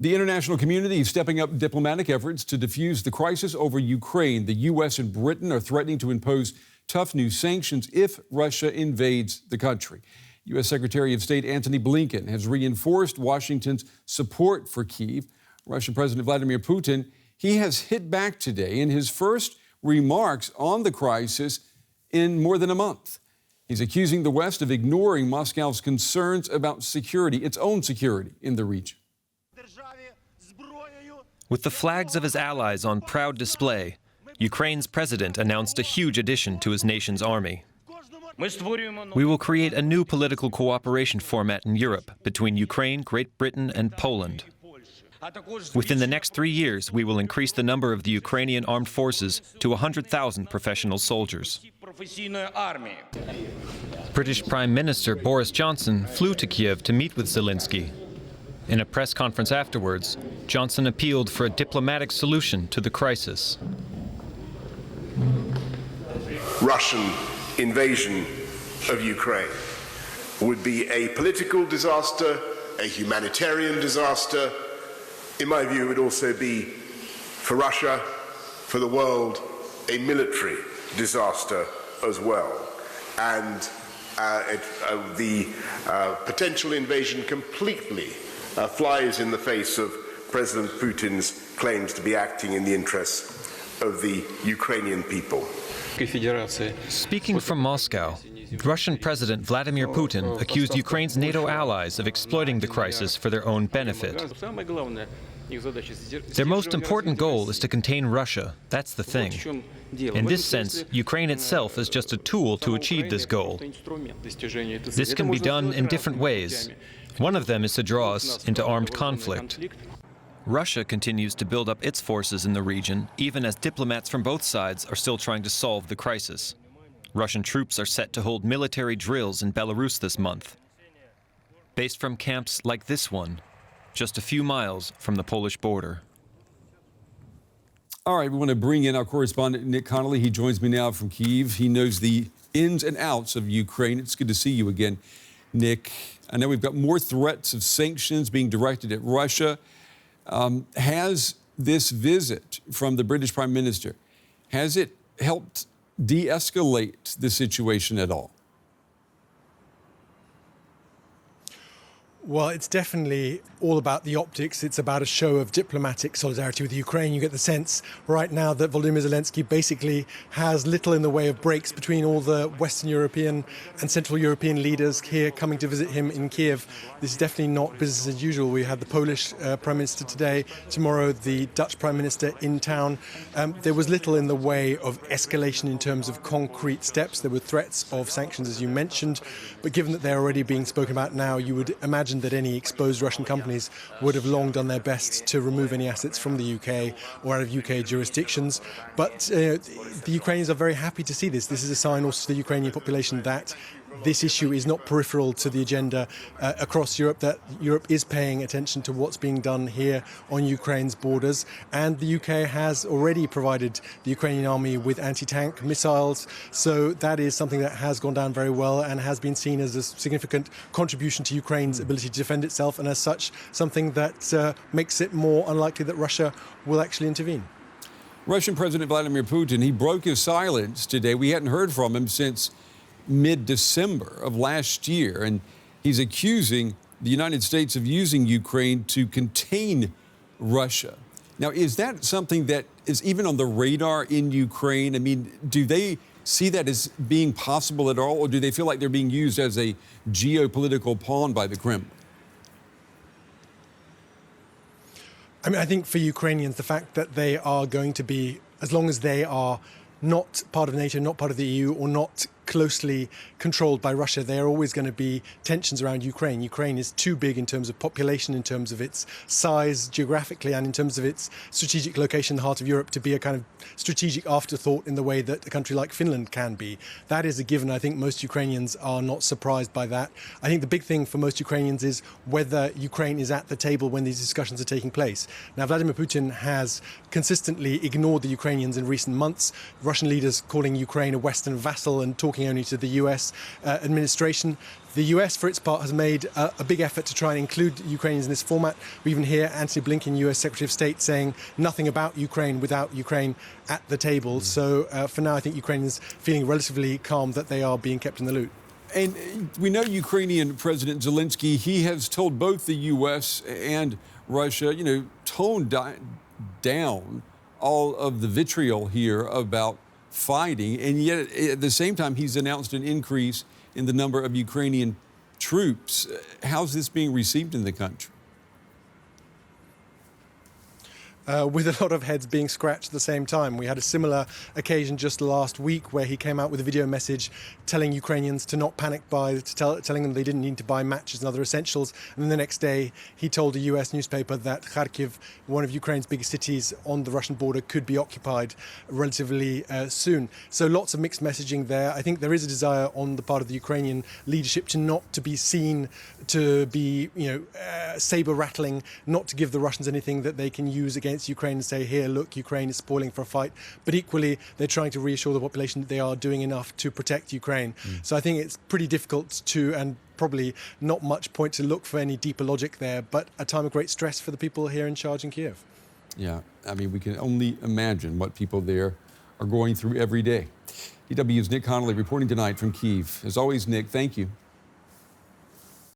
The international community is stepping up diplomatic efforts to defuse the crisis over Ukraine. The US and Britain are threatening to impose tough new sanctions if Russia invades the country. U.S. Secretary of State Antony Blinken has reinforced Washington's support for Kyiv. Russian President Vladimir Putin, he has hit back today in his first remarks on the crisis in more than a month. He's accusing the West of ignoring Moscow's concerns about security, its own security in the region. With the flags of his allies on proud display, Ukraine's president announced a huge addition to his nation's army. We will create a new political cooperation format in Europe between Ukraine, Great Britain, and Poland. Within the next 3 years, we will increase the number of the Ukrainian armed forces to 100,000 professional soldiers. British Prime Minister Boris Johnson flew to Kiev to meet with Zelensky. In a press conference afterwards, Johnson appealed for a diplomatic solution to the crisis. Russian invasion of Ukraine would be a political disaster, a humanitarian disaster. In my view, it would also be, for Russia, for the world, a military disaster as well. And the potential invasion completely flies in the face of President Putin's claims to be acting in the interests of the Ukrainian people. Speaking from Moscow, Russian President Vladimir Putin accused Ukraine's NATO allies of exploiting the crisis for their own benefit. Their most important goal is to contain Russia. That's the thing. In this sense, Ukraine itself is just a tool to achieve this goal. This can be done in different ways. One of them is to draw us into armed conflict. Russia continues to build up its forces in the region, even as diplomats from both sides are still trying to solve the crisis. Russian troops are set to hold military drills in Belarus this month, based from camps like this one, just a few miles from the Polish border. All right, we want to bring in our correspondent, Nick Connolly. He joins me now from Kyiv. He knows the ins and outs of Ukraine. It's good to see you again, Nick. I know we've got more threats of sanctions being directed at Russia. Has this visit from the British Prime Minister, has it helped de-escalate the situation at all? Well, it's definitely all about the optics. It's about a show of diplomatic solidarity with Ukraine. You get the sense right now that Volodymyr Zelensky basically has little in the way of breaks between all the Western European and Central European leaders here coming to visit him in Kiev. This is definitely not business as usual. We had the Polish Prime Minister today, tomorrow the Dutch Prime Minister in town. There was little in the way of escalation in terms of concrete steps. There were threats of sanctions, as you mentioned, but given that they're already being spoken about now, you would imagine that any exposed Russian companies would have long done their best to remove any assets from the UK or out of UK jurisdictions. But the Ukrainians are very happy to see this. This is a sign also to the Ukrainian population that this issue is not peripheral to the agenda across Europe, that Europe is paying attention to what's being done here on Ukraine's borders. And the UK has already provided the Ukrainian army with anti-tank missiles. So that is something that has gone down very well and has been seen as a significant contribution to Ukraine's ability to defend itself, and as such, something that makes it more unlikely that Russia will actually intervene. Russian President Vladimir Putin, he broke his silence today. We hadn't heard from him since mid-December of last year, and he's accusing the United States of using Ukraine to contain Russia. Now, is that something that is even on the radar in Ukraine? I mean, do they see that as being possible at all, or do they feel like they're being used as a geopolitical pawn by the Kremlin? I mean, I think for Ukrainians, the fact that they are going to be, as long as they are not part of NATO, not part of the EU, or not closely controlled by Russia, there are always going to be tensions around Ukraine. Ukraine is too big in terms of population, in terms of its size geographically, and in terms of its strategic location in the heart of Europe to be a kind of strategic afterthought in the way that a country like Finland can be. That is a given. I think most Ukrainians are not surprised by that. I think the big thing for most Ukrainians is whether Ukraine is at the table when these discussions are taking place. Now, Vladimir Putin has consistently ignored the Ukrainians in recent months. Russian leaders calling Ukraine a Western vassal and talking talking only to the US administration. The US, for its part, has made a big effort to try and include Ukrainians in this format. We even hear Antony Blinken, US Secretary of State, saying nothing about Ukraine without Ukraine at the table. So for now, I think Ukraine is feeling relatively calm that they are being kept in the loop. And we know Ukrainian President Zelensky, he has told both the U.S. and Russia, tone down all of the vitriol here about fighting. And yet, at the same time, he's announced an increase in the number of Ukrainian troops. How's this being received in the country? With a lot of heads being scratched at the same time. We had a similar occasion just last week where he came out with a video message telling Ukrainians to not panic telling them they didn't need to buy matches and other essentials. And then the next day, he told a US newspaper that Kharkiv, one of Ukraine's biggest cities on the Russian border, could be occupied relatively soon. So lots of mixed messaging there. I think there is a desire on the part of the Ukrainian leadership not to be seen to be, saber rattling, not to give the Russians anything that they can use against Ukraine and say, here, look, Ukraine is spoiling for a fight. But equally, they're trying to reassure the population that they are doing enough to protect Ukraine. So I think it's pretty difficult to, and probably not much point to look for any deeper logic there, but a time of great stress for the people here in charge in Kiev. Yeah, I mean, we can only imagine what people there are going through every day. DW's Nick Connolly reporting tonight from Kyiv. As always, Nick, thank you.